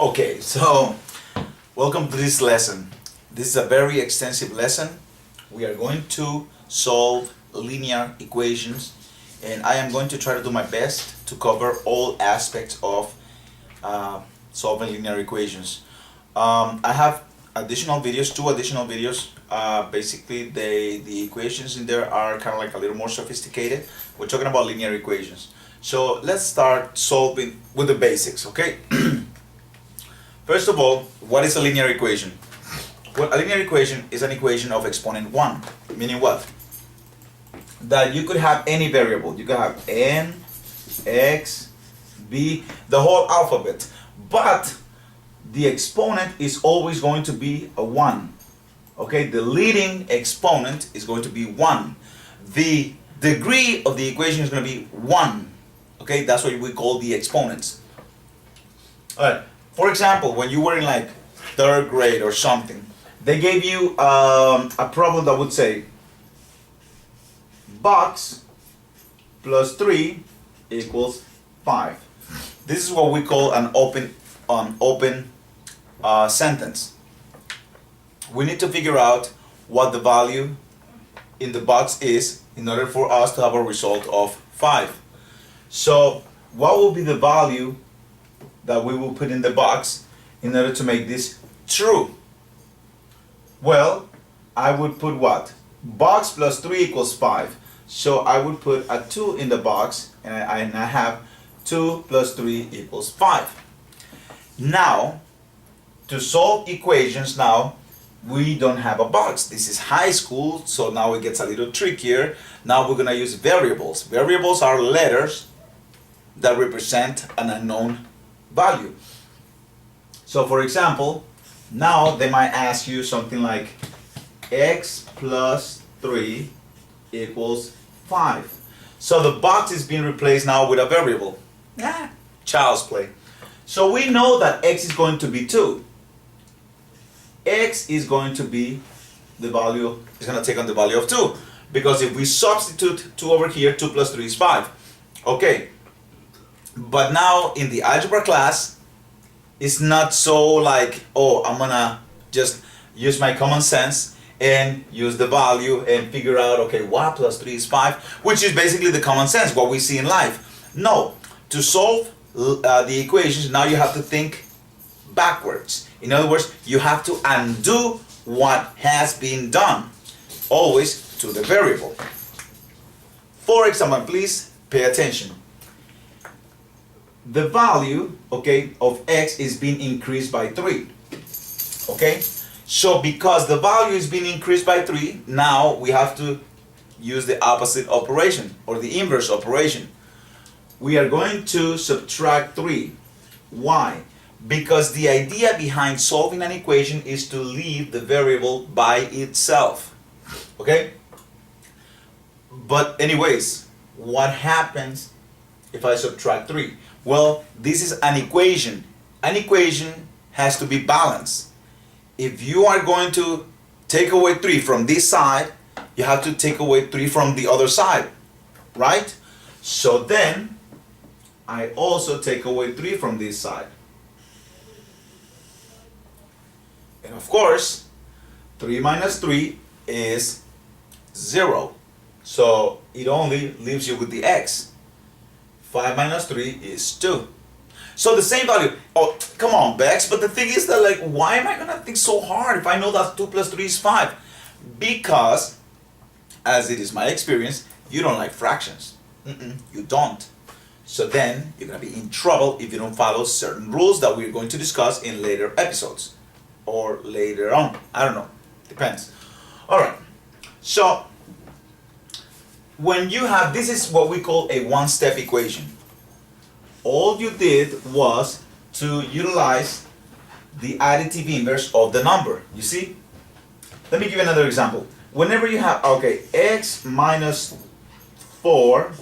Okay, so welcome to this lesson. This is a very extensive lesson. We are going to solve linear equations, and I am going to try to do my best to cover all aspects of solving linear equations. I have additional videos, two additional videos. Basically, the equations in there are kind of like a little more sophisticated. We're talking about linear equations. So let's start solving with the basics, okay? First of all, what is a linear equation? Well, a linear equation is an equation of exponent 1, meaning what? That you could have any variable. You could have n, x, b, the whole alphabet. But the exponent is always going to be a 1. Okay, the leading exponent is going to be 1. The degree of the equation is going to be 1. Okay, that's what we call the exponents. Alright, for example, when you were in like 3rd grade or something, they gave you a problem that would say box plus 3 equals 5. This is what we call an open sentence. We need to figure out what the value in the box is in order for us to have a result of 5. So what will be the value that we will put in the box in order to make this true? Well, I would put what? Box plus 3 equals 5. So I would put a 2 in the box, and I have 2 plus 3 equals 5. Now, to solve equations now, we don't have a box. This is high school, so now it gets a little trickier. Now we're going to use variables. Variables are letters that represent an unknown value. So for example, now they might ask you something like x plus 3 equals 5. So the box is being replaced now with a variable. Child's play. So we know that x is going to be 2. X is going to be the value, is going to take on the value of 2. Because if we substitute 2 over here, 2 plus 3 is 5. Okay. But now in the algebra class, it's not so like, oh, I'm gonna just use my common sense and use the value and figure out, okay, what plus 3 is 5, which is basically the common sense, what we see in life. No, to solve the equations, now you have to think backwards. In other words, you have to undo what has been done, always to the variable. For example, please pay attention. The value, okay, of x is being increased by 3. Okay? So because the value is being increased by 3, now we have to use the opposite operation or the inverse operation. We are going to subtract 3. Why? Because the idea behind solving an equation is to leave the variable by itself. Okay? But anyways, what happens if I subtract 3? Well, this is an equation. An equation has to be balanced. If you are going to take away 3 from this side, you have to take away 3 from the other side, right? So then, I also take away 3 from this side. And of course, 3 minus 3 is 0. So it only leaves you with the x. 5 minus 3 is 2. So the same value. Oh, come on, Bex. But the thing is that, like, why am I going to think so hard if I know that 2 plus 3 is 5? Because, as it is my experience, you don't like fractions. You don't. So then, you're going to be in trouble if you don't follow certain rules that we're going to discuss in later episodes. Or later on. I don't know. Depends. Alright. So, when you have, this is what we call a one-step equation. All you did was to utilize the additive inverse of the number. You see? Let me give you another example. Whenever you have, okay, x minus 4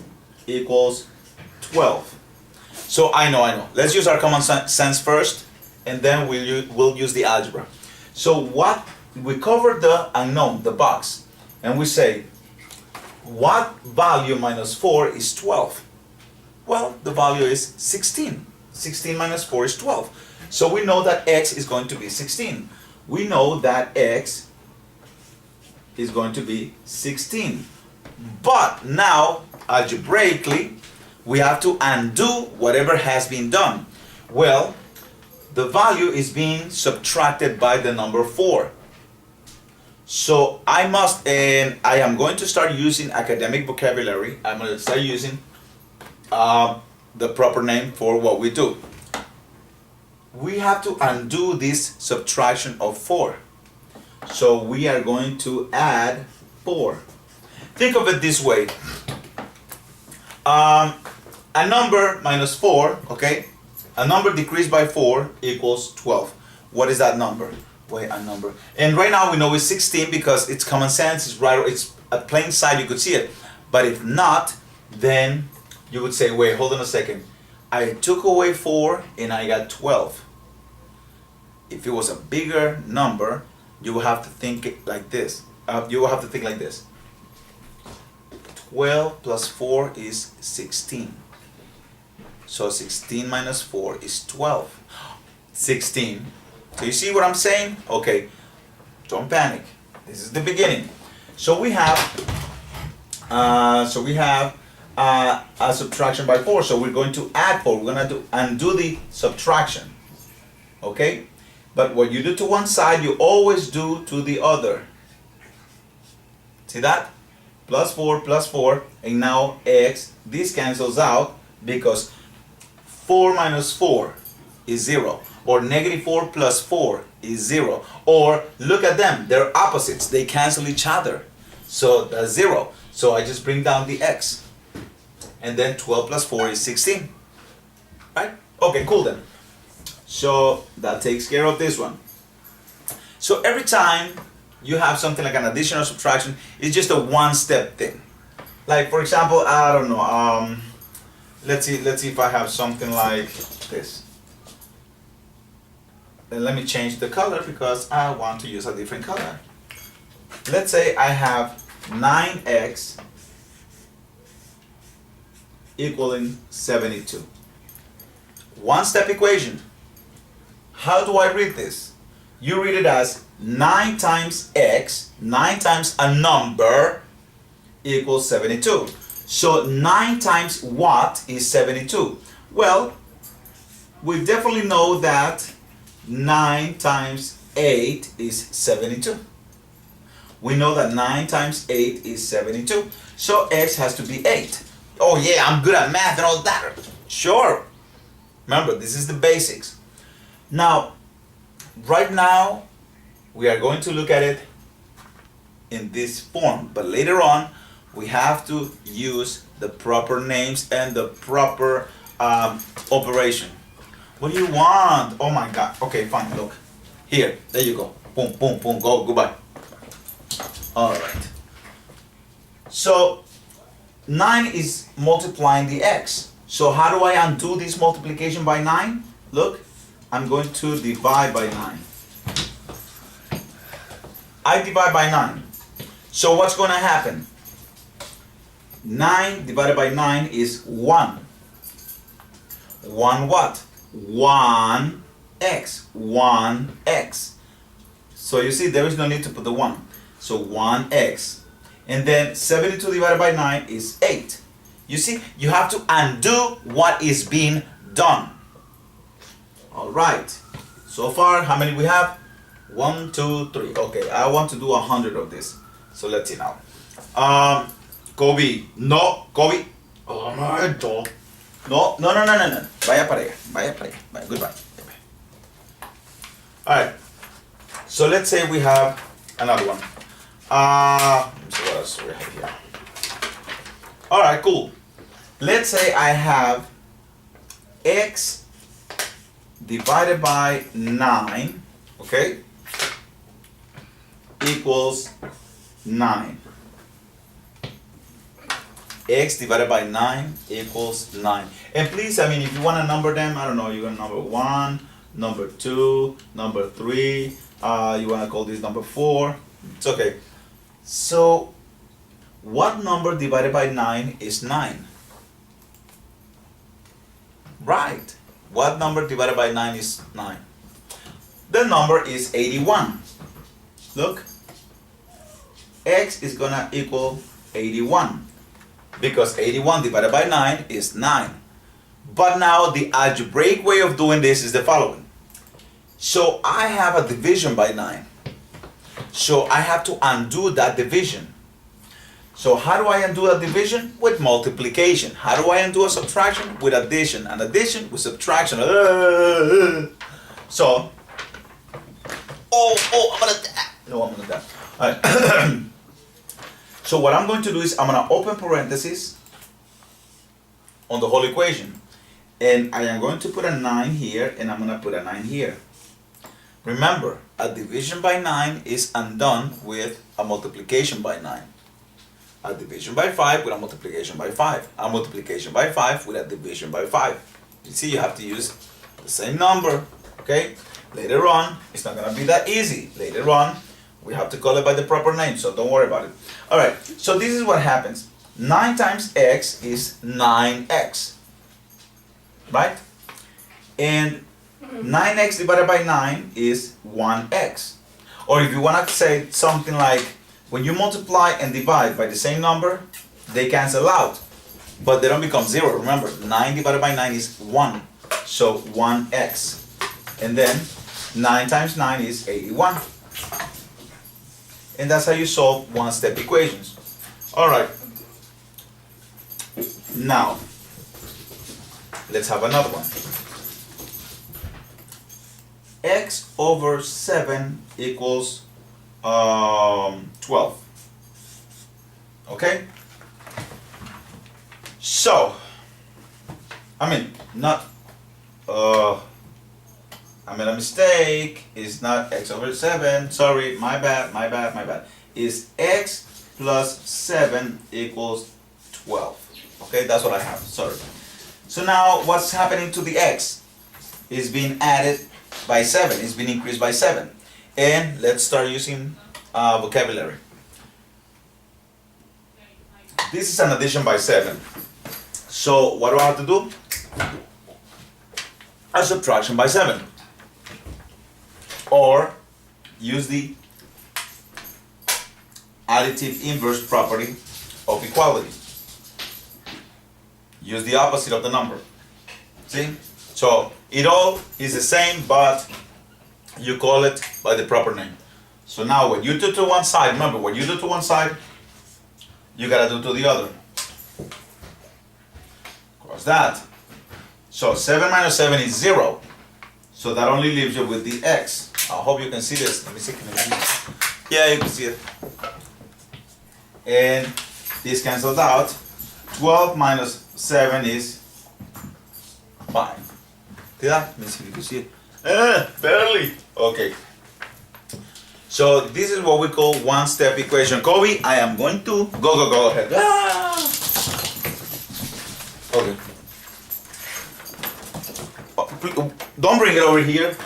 equals 12. So I know. Let's use our common sense first, and then we'll use the algebra. So what, we cover the unknown, the box, and we say, what value minus 4 is 12? Well, the value is 16. 16 minus 4 is 12. So we know that x is going to be 16. We know that x is going to be 16. But now, algebraically, we have to undo whatever has been done. Well, the value is being subtracted by the number 4. So I must, and I am going to start using academic vocabulary. I'm going to start using the proper name for what we do. We have to undo this subtraction of 4. So we are going to add 4. Think of it this way. A number minus 4, okay? A number decreased by 4 equals 12. What is that number? Wait, a number. And right now we know it's 16 because it's common sense, it's right, it's at plain sight, you could see it. But if not, then you would say, wait, hold on a second. I took away 4 and I got 12. If it was a bigger number, you will have to think it like this. You will have to think like this. 12 plus 4 is 16. So 16 minus 4 is 12. 16. So you see what I'm saying? Okay, don't panic. This is the beginning. So we have a subtraction by 4. So we're going to add 4. We're going to undo the subtraction. Okay? But what you do to one side, you always do to the other. See that? Plus 4, and now x, this cancels out because 4 minus 4 is 0. Or negative 4 plus 4 is 0. Or look at them, they're opposites. They cancel each other. So that's 0. So I just bring down the x. And then 12 plus 4 is 16. Right? Okay, cool then. So that takes care of this one. So every time you have something like an addition or subtraction, it's just a one-step thing. Like for example, I don't know, let's see if I have something like this. Then let me change the color because I want to use a different color. Let's say I have 9x equaling 72. One-step equation. How do I read this? You read it as 9 times x, 9 times a number, equals 72. So 9 times what is 72? Well, we definitely know that 9 times 8 is 72. We know that 9 times 8 is 72. So x has to be 8. Oh yeah, I'm good at math and all that. Sure. Remember, this is the basics. Now, right now, we are going to look at it in this form, but later on, we have to use the proper names and the proper operation. What do you want? Oh my God. Okay, fine, look. Here, there you go. Boom, boom, boom, go, goodbye. All right. So, 9 is multiplying the x. So how do I undo this multiplication by 9? Look. I'm going to divide by 9. I divide by 9. So what's going to happen? 9 divided by 9 is 1. 1 what? 1x. 1x. So you see, there is no need to put the 1. So 1x. And then 72 divided by 9 is 8. You see, you have to undo what is being done. All right. So far, how many we have? 1, 2, 3. Okay, I want to do 100 of this. So let's see now. Kobe. No, Kobe. Oh my God. No. Vaya para allá. Vaya para allá. Vaya. Goodbye. All right. So let's say we have another one. Let me see what else we have here. All right, cool. Let's say I have x divided by 9, okay, equals 9. X divided by 9 equals 9. And please, I mean, if you want to number them, I don't know, you're going to number 1, number 2, number 3, you want to call this number 4. It's okay. So, what number divided by 9 is 9? Right. What number divided by 9 is 9? The number is 81. Look, x is gonna equal 81 because 81 divided by 9 is 9. But now the algebraic way of doing this is the following. So I have a division by 9. So I have to undo that division. So how do I undo a division? With multiplication. How do I undo a subtraction? With addition. And addition with subtraction. So, I'm gonna die. No, I'm gonna die. All right. So what I'm going to do is I'm gonna open parentheses on the whole equation. And I am going to put a 9 here, and I'm gonna put a 9 here. Remember, a division by 9 is undone with a multiplication by 9. A division by 5 with a multiplication by 5. A multiplication by 5 with a division by 5. You see, you have to use the same number, okay? Later on, it's not gonna be that easy. Later on, we have to call it by the proper name, so don't worry about it. All right, so this is what happens. 9 times x is 9x, right? And 9x divided by 9 is 1x. Or if you want to say something like, when you multiply and divide by the same number, they cancel out, but they don't become 0. Remember, 9 divided by 9 is 1, so 1x. And then 9 times 9 is 81. And that's how you solve one-step equations. All right. Now, let's have another one. X over 7 equals 12. Okay? So, I made a mistake. It's not x over 7. Sorry, my bad. Is x plus 7 equals 12. Okay, that's what I have. Sorry. So now, what's happening to the x? It's being added by 7. It's been increased by 7. And let's start using vocabulary. This is an addition by 7. So what do I have to do? A subtraction by 7. Or use the additive inverse property of equality. Use the opposite of the number. See? So it all is the same, but you call it by the proper name. So now when you do to one side, remember, when you do to one side, you gotta do to the other. Cross that. So 7 minus 7 is 0. So that only leaves you with the x. I hope you can see this. Let me see. Yeah, you can see it. And this cancels out. 12 minus 7 is 5. See that? Let me see if you can see it. Barely. Okay. So this is what we call one-step equation. Kobe, I am going to go ahead. Okay. Oh, don't bring it over here.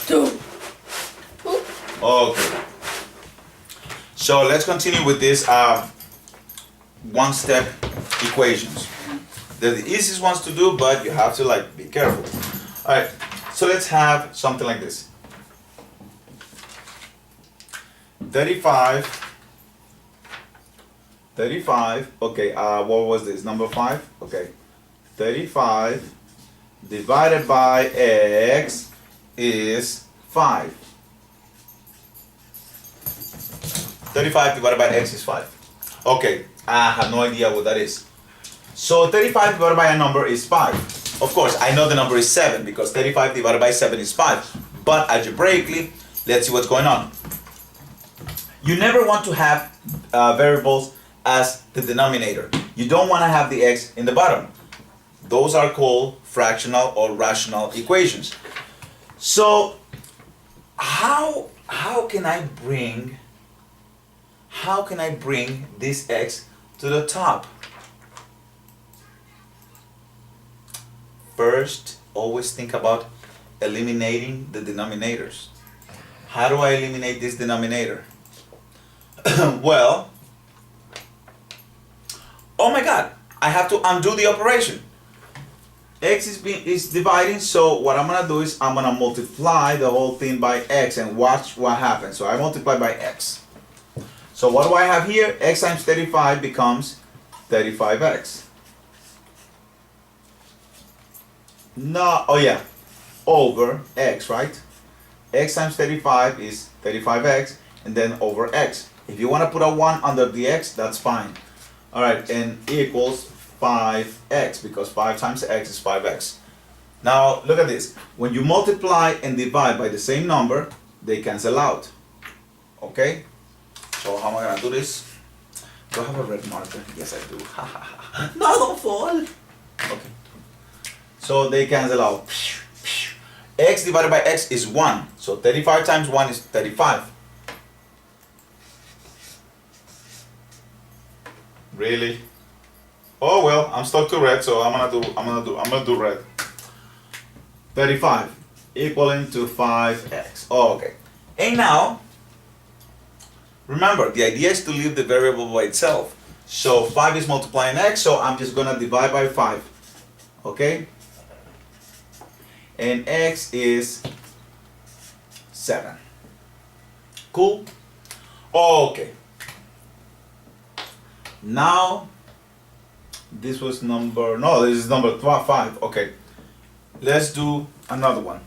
2. Okay. So let's continue with this one-step equations. They're the easiest ones to do, but you have to be careful. All right. So let's have something like this. 35. Okay. What was this? Number 5. Okay. 35 divided by x is 5. 35 divided by x is 5. Okay, I have no idea what that is. So 35 divided by a number is 5. Of course, I know the number is 7 because 35 divided by 7 is 5. But algebraically, let's see what's going on. You never want to have variables as the denominator. You don't want to have the x in the bottom. Those are called fractional or rational equations. So how can I bring this x to the top? First, always think about eliminating the denominators. How do I eliminate this denominator? Well, oh my God, I have to undo the operation. X is dividing, so what I'm gonna do is I'm gonna multiply the whole thing by X and watch what happens. So I multiply by X. So what do I have here? X times 35 becomes 35X. No, oh yeah, over X, right? X times 35 is 35X, and then over X. If you want to put a 1 under the X, that's fine. Alright, and equals 5X, because 5 times X is 5X. Now, look at this. When you multiply and divide by the same number, they cancel out. Okay? So how am I going to do this? Do I have a red marker? Yes, I do. No, don't fall. Okay. So they cancel out. X divided by X is 1. So 35 times 1 is 35. Really? Oh well, I'm stuck to red, so I'm gonna do red. 35 equaling to 5X. Oh, okay. And now, remember, the idea is to leave the variable by itself. So 5 is multiplying X, so I'm just gonna divide by 5. Okay? And X is 7. Cool? Okay. Now, this was number, no, this is number 5. Okay. Let's do another one.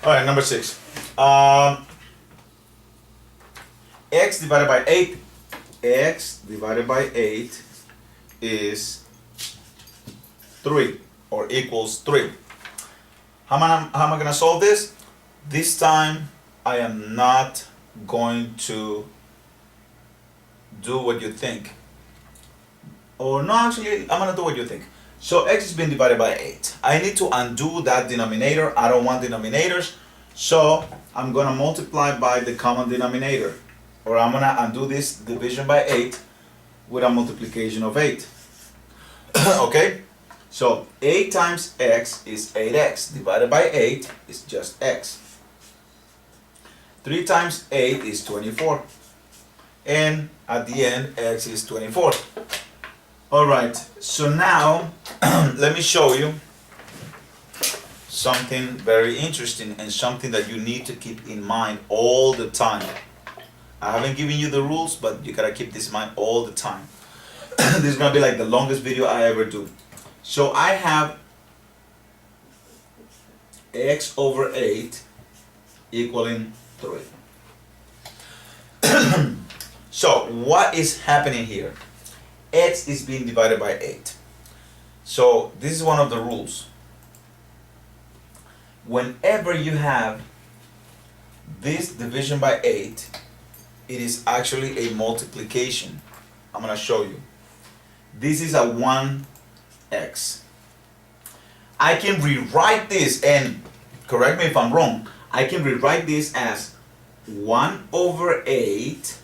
Alright, number 6. X divided by 8. X divided by 8 is 3, or equals 3. How am I going to solve this? This time I am not going to do what you think. Or no, actually, I'm going to do what you think. So X is being divided by 8. I need to undo that denominator. I don't want denominators. So I'm going to multiply by the common denominator. Or I'm going to undo this division by 8 with a multiplication of 8. Okay? So 8 times X is 8X. Divided by 8 is just X. 3 times 8 is 24. And at the end, X is 24. Alright, so now let me show you something very interesting and something that you need to keep in mind all the time. I haven't given you the rules, but you gotta keep this in mind all the time. This is gonna be like the longest video I ever do. So I have X over 8 equaling 3. So what is happening here? X is being divided by 8. So this is one of the rules. Whenever you have this division by 8, it is actually a multiplication. I'm going to show you. This is a 1x. I can rewrite this, and correct me if I'm wrong, I can rewrite this as 1 over 8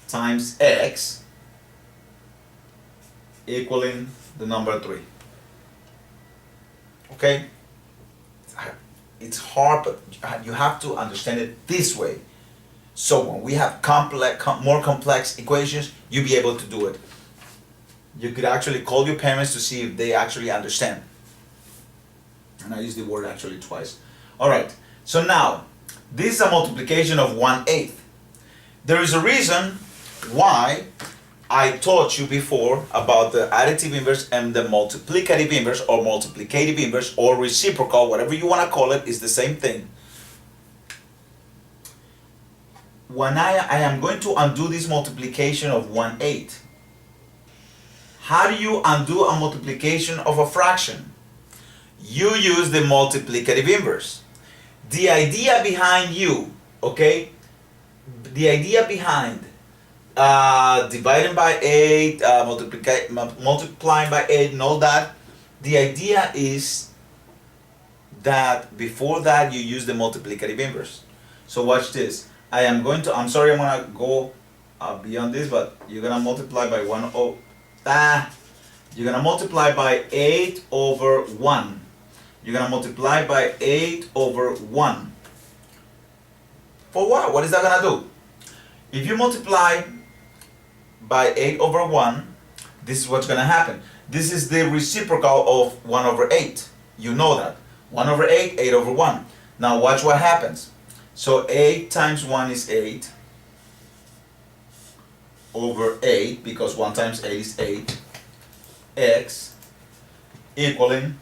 times x equaling the number 3. Okay? It's hard, but you have to understand it this way. So when we have more complex equations, you'll be able to do it. You could actually call your parents to see if they actually understand. And I use the word actually twice. Alright, so now, this is a multiplication of 1/8. There is a reason why I taught you before about the additive inverse and the multiplicative inverse, or multiplicative inverse, or reciprocal, whatever you want to call it, is the same thing. When I am going to undo this multiplication of 1/8. How do you undo a multiplication of a fraction? You use the multiplicative inverse. The idea behind the idea behind dividing by 8, multiplying by 8 and all that, the idea is that before that you use the multiplicative inverse. So watch this. I'm sorry, I'm going to go beyond this, but you're going to multiply by you're going to multiply by 8 over 1. You're going to multiply by 8 over 1. For what? What is that going to do? If you multiply by 8 over 1, this is what's going to happen. This is the reciprocal of 1 over 8. You know that. 1 over 8, 8 over 1. Now watch what happens. So 8 times 1 is 8 over 8, because 1 times 8 is 8, x equaling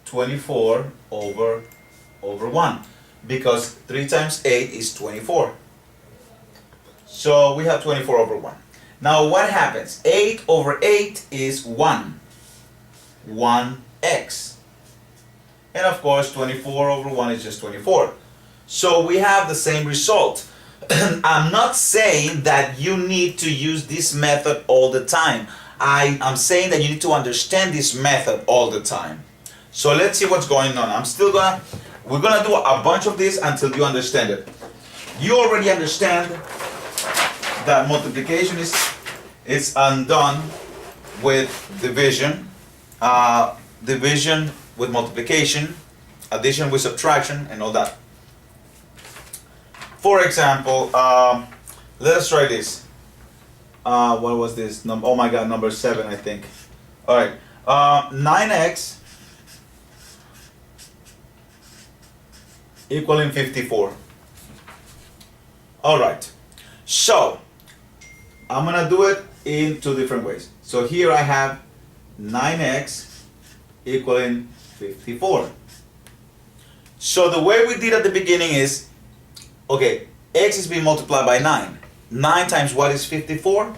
24 over 1, because 3 times 8 is 24. So we have 24 over 1. Now what happens? 8 over 8 is 1. 1x. And of course 24 over 1 is just 24. So we have the same result. I'm not saying that you need to use this method all the time. I'm saying that you need to understand this method all the time. So let's see what's going on. We're gonna do a bunch of this until you understand it. You already understand that multiplication is undone with division, division with multiplication, addition with subtraction, and all that. For example, let us try this. What was this? Oh my god, number 7, I think. Alright, 9x equaling 54. Alright, so I'm gonna do it in 2 different ways. So here I have 9x equaling 54. So the way we did at the beginning is, okay, x is being multiplied by 9. 9 times what is 54?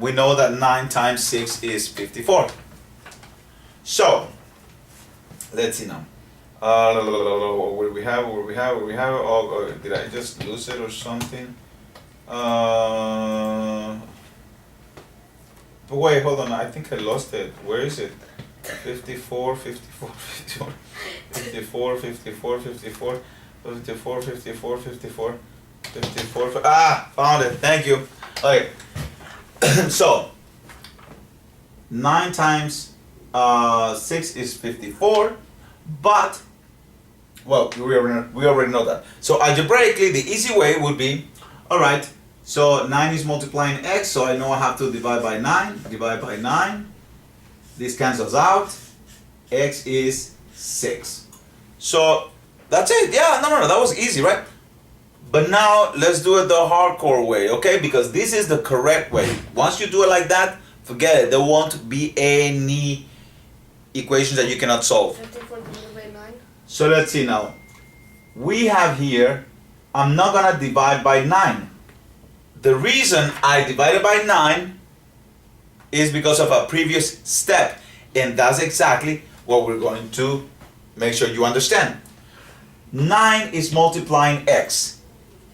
We know that 9 times 6 is 54. So, let's see now. What do we have? Oh, did I just lose it or something? But wait, hold on. I think I lost it. Where is it? 54, 54, 54, 54, 54, 54, 54, 54, 54, 54. Found it. Thank you. Okay. So, 9 times 6 is 54, but, well, we already know that. So algebraically, the easy way would be, alright, so 9 is multiplying x, so I know I have to divide by 9. Divide by 9. This cancels out. X is 6. So that's it. Yeah, no, that was easy, right? But now let's do it the hardcore way, okay? Because this is the correct way. Once you do it like that, forget it. There won't be any equations that you cannot solve. 54 divided by 9. So let's see now. We have here, I'm not gonna divide by 9. The reason I divided by 9 is because of a previous step. And that's exactly what we're going to make sure you understand. 9 is multiplying x.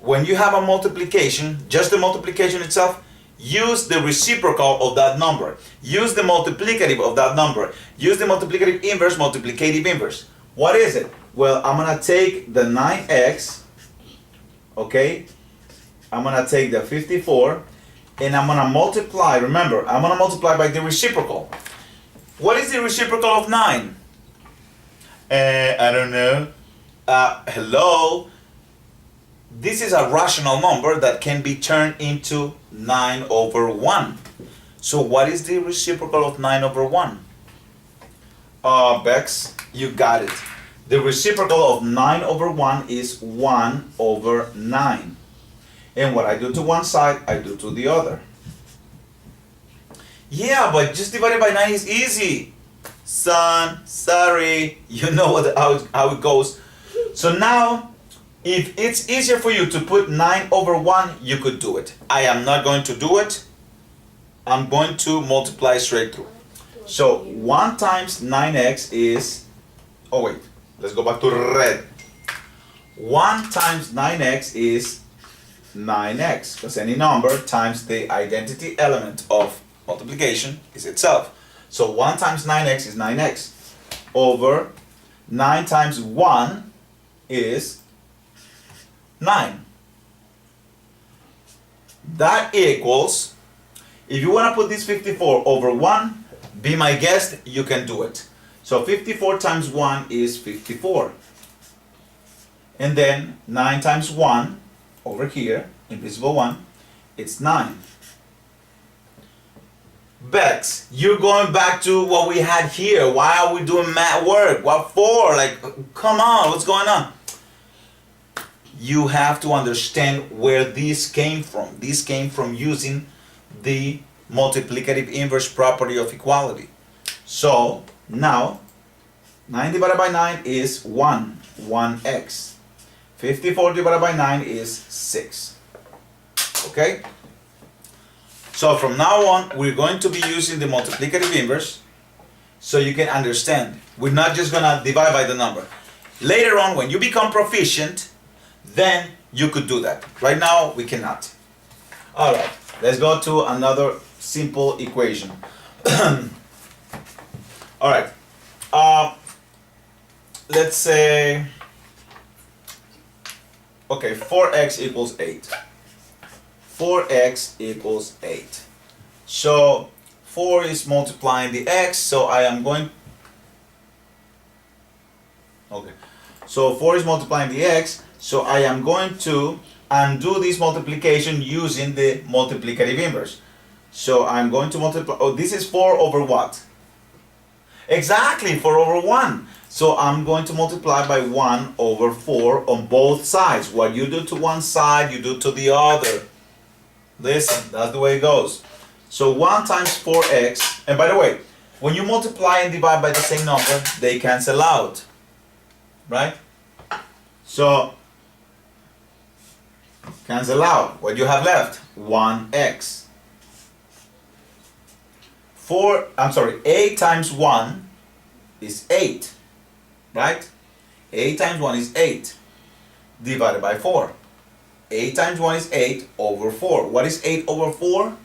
When you have a multiplication, just the multiplication itself, use the reciprocal of that number. Use the multiplicative of that number. Use the multiplicative inverse, multiplicative inverse. What is it? Well, I'm going to take the 9x, okay? I'm going to take the 54, and I'm going to multiply. Remember, I'm going to multiply by the reciprocal. What is the reciprocal of 9? I don't know. Hello? This is a rational number that can be turned into 9 over 1. So what is the reciprocal of 9 over 1? Bex, you got it. The reciprocal of 9 over 1 is 1 over 9. And what I do to one side, I do to the other. Yeah, but just divided by 9 is easy. Son, sorry, you know how it goes. So now, if it's easier for you to put 9 over 1, you could do it. I am not going to do it. I'm going to multiply straight through. So 1 times 9x is, oh wait, let's go back to red. 1 times 9x is 9x, because any number times the identity element of multiplication is itself. So 1 times 9x is 9x over 9 times 1 is 9. That equals, if you want to put this 54 over 1, be my guest, you can do it. So 54 times 1 is 54. And then 9 times 1 over here, invisible 1, it's 9. Bex, you're going back to what we had here. Why are we doing math work? What for? Like, come on, what's going on? You have to understand where this came from. This came from using the multiplicative inverse property of equality. So now 9 divided by 9 is 1x. 54 divided by 9 is 6. Okay? So from now on, we're going to be using the multiplicative inverse so you can understand. We're not just going to divide by the number. Later on, when you become proficient, then you could do that. Right now, we cannot. All right, let's go to another simple equation. All right, let's say, okay, 4x equals 8. 4x equals 8. So 4 is multiplying the x, so I am going, okay, so 4 is multiplying the x, so I am going to undo this multiplication using the multiplicative inverse. So I'm going to multiply, oh, this is 4 over what? Exactly, 4 over 1. So I'm going to multiply by 1 over 4 on both sides. What you do to one side, you do to the other. Listen, that's the way it goes. So 1 times 4x, and by the way, when you multiply and divide by the same number, they cancel out, right? So, cancel out. What you have left? 1x. 8 times 1 is 8, right? 8 times 1 is 8, divided by 4. 8 times 1 is 8 over 4. What is 8 over 4?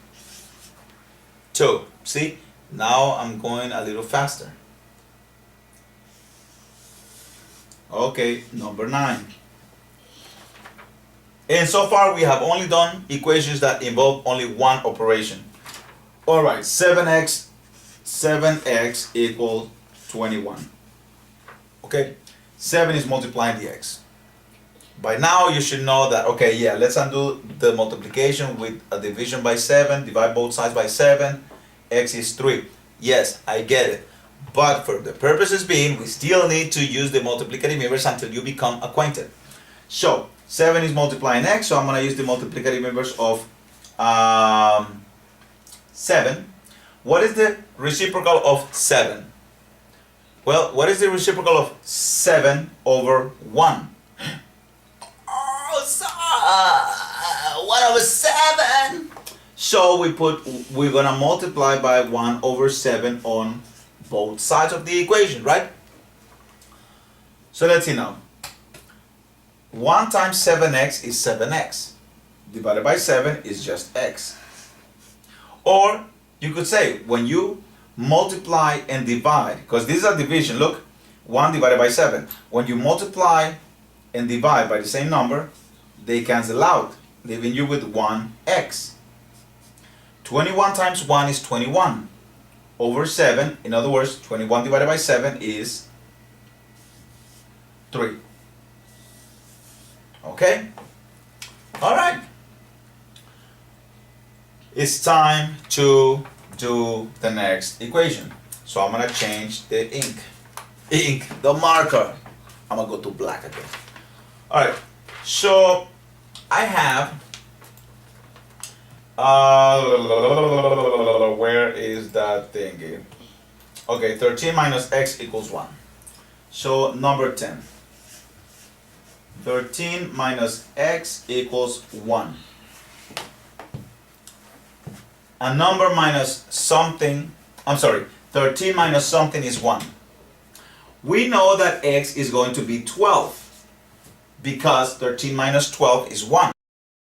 2. See? Now I'm going a little faster. Okay, number 9. And so far we have only done equations that involve only one operation. Alright, 7x equals 21. Okay? 7 is multiplying the x. By now you should know that, okay, yeah, let's undo the multiplication with a division by 7, divide both sides by 7, x is 3. Yes, I get it. But for the purposes being, we still need to use the multiplicative inverse until you become acquainted. So, 7 is multiplying x, so I'm going to use the multiplicative inverse of 7. What is the reciprocal of 7? Well, what is the reciprocal of 7 over 1? 1 over 7. So we're gonna multiply by 1 over 7 on both sides of the equation, right? So let's see now. 1 times 7x is 7x. Divided by 7 is just x. Or you could say, when you multiply and divide, because this is a division, look, 1 divided by 7. When you multiply and divide by the same number, they cancel out, leaving you with 1x. 21 times 1 is 21 over 7. In other words, 21 divided by 7 is 3. Okay? Alright. It's time to do the next equation. So I'm going to change the the marker. I'm going to go to black again. Alright. So I have, where is that thingy? Okay, 13 minus x equals 1. So number 10. 13 minus x equals 1. A number minus something, 13 minus something is 1. We know that x is going to be 12. Because 13 minus 12 is 1.